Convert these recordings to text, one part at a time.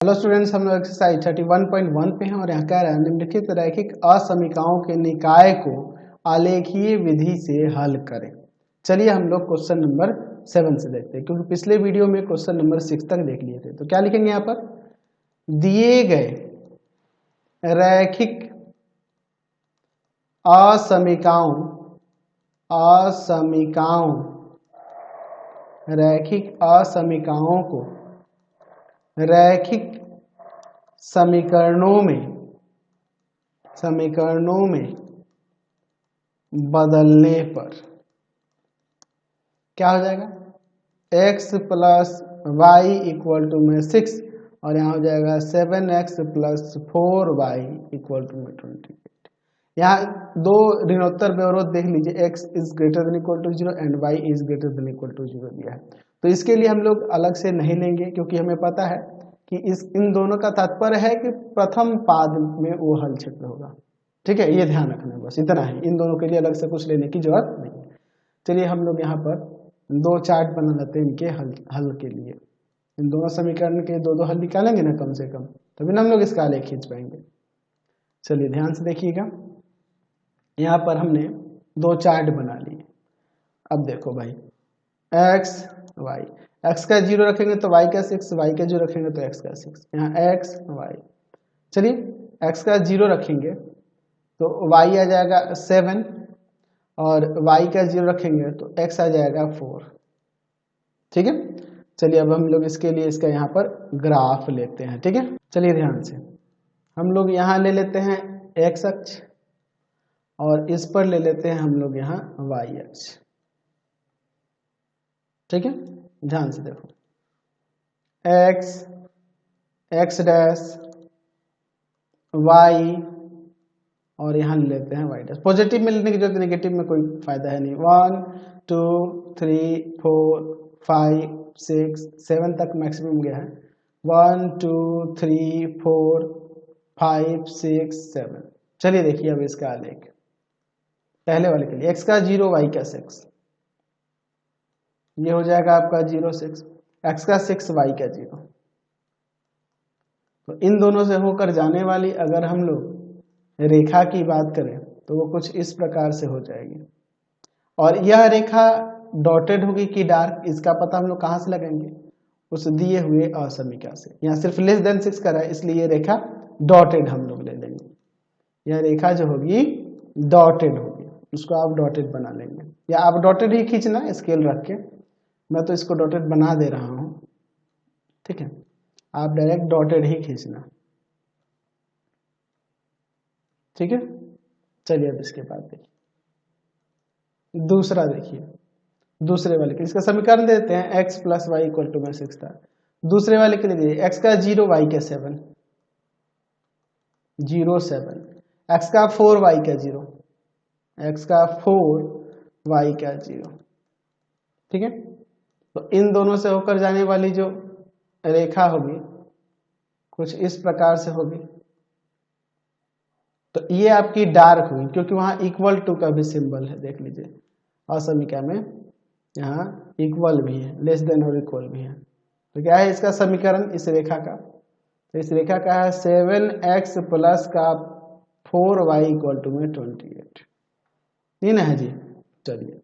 Hello students, हम लोग exercise 31.1 पे हैं और यहाँ कह रहा है निम्नलिखित रैखिक असमीकाओं के निकाय को आलेखीय विधि से हल करें। चलिए हम लोग क्वेश्चन नंबर 7 से देखते हैं, क्योंकि पिछले वीडियो में क्वेश्चन नंबर 6 तक देख लिए थे। तो क्या लिखेंगे यहाँ पर, दिए गए रैखिक रैखिक असमीकाओं को रैखिक समीकरणों में बदलने पर क्या हो जाएगा, x plus y equal to में 6 और यहाँ हो जाएगा 7x plus 4y equal to में 28। यहाँ दो ऋणोत्तर व्यवरोध देख लीजिए, x is greater than equal to 0 and y is greater than equal to 0 दिया है। तो इसके लिए हम लोग अलग से नहीं लेंगे, क्योंकि हमें पता है कि इन दोनों का तात्पर्य है कि प्रथम पाद में वो हल क्षेत्र होगा। ठीक है, ये ध्यान रखना, बस इतना है। इन दोनों के लिए अलग से कुछ लेने की जरूरत नहीं है। चलिए हम लोग यहाँ पर दो चार्ट बना लेते हैं इनके हल के लिए। इन दोनों समीकरण के दो हल निकालेंगे ना कम से कम, तभी ना हम लोग इसका आलेख खींच पाएंगे। चलिए ध्यान से देखिएगा, यहाँ पर हमने दो चार्ट बना लिए। अब देखो भाई, x y, x का 0 रखेंगे तो y का 6, y का 0 रखेंगे तो x का 6। यहाँ x y, चलिए x का 0 रखेंगे तो y आ जाएगा 7 और y का 0 रखेंगे तो x आ जाएगा 4। ठीक है, चलिए अब हम लोग इसके लिए इसका यहाँ पर ग्राफ लेते हैं। ठीक है, चलिए ध्यान से हम लोग यहाँ ले लेते हैं x अक्ष और इस पर ले लेते हैं हम लोग यहाँ y अक्ष। ठीक है, ध्यान से देखो, x डैश y और यहाँ लेते हैं y डैश। पॉजिटिव में लेने की जरूरत, नेगेटिव में कोई फायदा है नहीं। 1 2 3 4 5 6 7 तक मैक्सिमम गया है। 1 2 3 4 5 6 7। चलिए देखिए अब इसका आलेख। पहले वाले के लिए x का 0 y का 6, ये हो जाएगा आपका 0 6, x का 6 y का 0। तो इन दोनों से होकर जाने वाली अगर हम लोग रेखा की बात करें तो वो कुछ इस प्रकार से हो जाएगी। और यह रेखा डॉटेड होगी कि डार्क, इसका पता हम लोग कहाँ से लगाएंगे, उस दिए हुए असमीका से। यहाँ सिर्फ लेस देन 6 का है, इसलिए ये रेखा डॉटेड हम लोग ले लेंगे। यह रेखा जो होगी डॉटेड होगी, उसको आप डॉटेड बना लेंगे, या आप डॉटेड ही खींचना स्केल रख के। मैं तो इसको डॉटेड बना दे रहा हूँ। ठीक है, आप डायरेक्ट डॉटेड ही खींचना। ठीक है, चलिए अब इसके बाद देखिए दूसरा। देखिए दूसरे वाले के इसका समीकरण देते हैं, x plus y equal to में 6 था। दूसरे वाले के लिए x का 0 y का 7 0 7, x का 4 y का 0, x का 4 y का 0। ठीक है, तो इन दोनों से होकर जाने वाली जो रेखा होगी कुछ इस प्रकार से होगी। तो ये आपकी डार्क होगी, क्योंकि वहां इक्वल टू का भी सिंबल है। देख लीजिए असमीका में यहाँ इक्वल भी है, लेस देन और इक्वल भी है। तो क्या है इसका समीकरण इस रेखा का, तो इस रेखा का है 7x प्लस का 4y इक्वल टू में 28। नहीं ना है जी। चलिए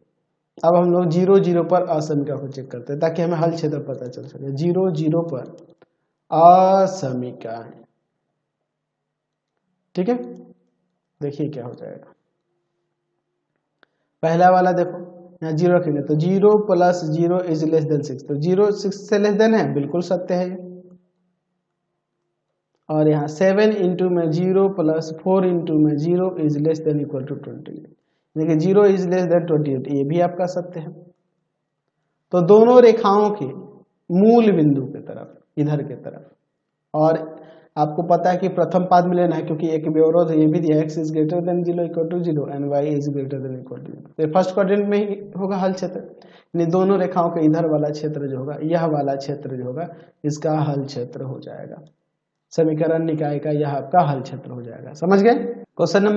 अब हम लोग 0 0 पर असमीका को चेक करते हैं, ताकि हमें हल क्षेत्र पता चल सके। 0 0 पर असमीका, ठीक है, देखिए क्या हो जाएगा। पहला वाला देखो, यहाँ 0 रखेंगे तो 0 प्लस 0 इज लेस देन 6, तो 0 6 से लेस देन है, बिल्कुल सत्य है ये। और यहाँ 7 इंटू में 0 प्लस 4 इंटू में 0 is less than equal to 28। देखिए 0 इज लेस देन 28, ये भी आपका सत्य है। तो दोनों रेखाओं के मूल बिंदु की तरफ, इधर के तरफ, और आपको पता है कि प्रथम पाद में लेना है, क्योंकि एक व्यवरोध ये भी दिया, x is greater than 0 equal to 0 and y is greater than equal to 0। तो फर्स्ट क्वाड्रेंट में ही होगा हल क्षेत्र, यानी दोनों रेखाओं के इधर वाला क्षेत्र जो होगा, यह वाला क्षेत्र जो होगा, इसका हल क्षेत्र हो जाएगा। समीकरण निकाय का यह आपका हल क्षेत्र हो जाएगा। समझ गए? Question number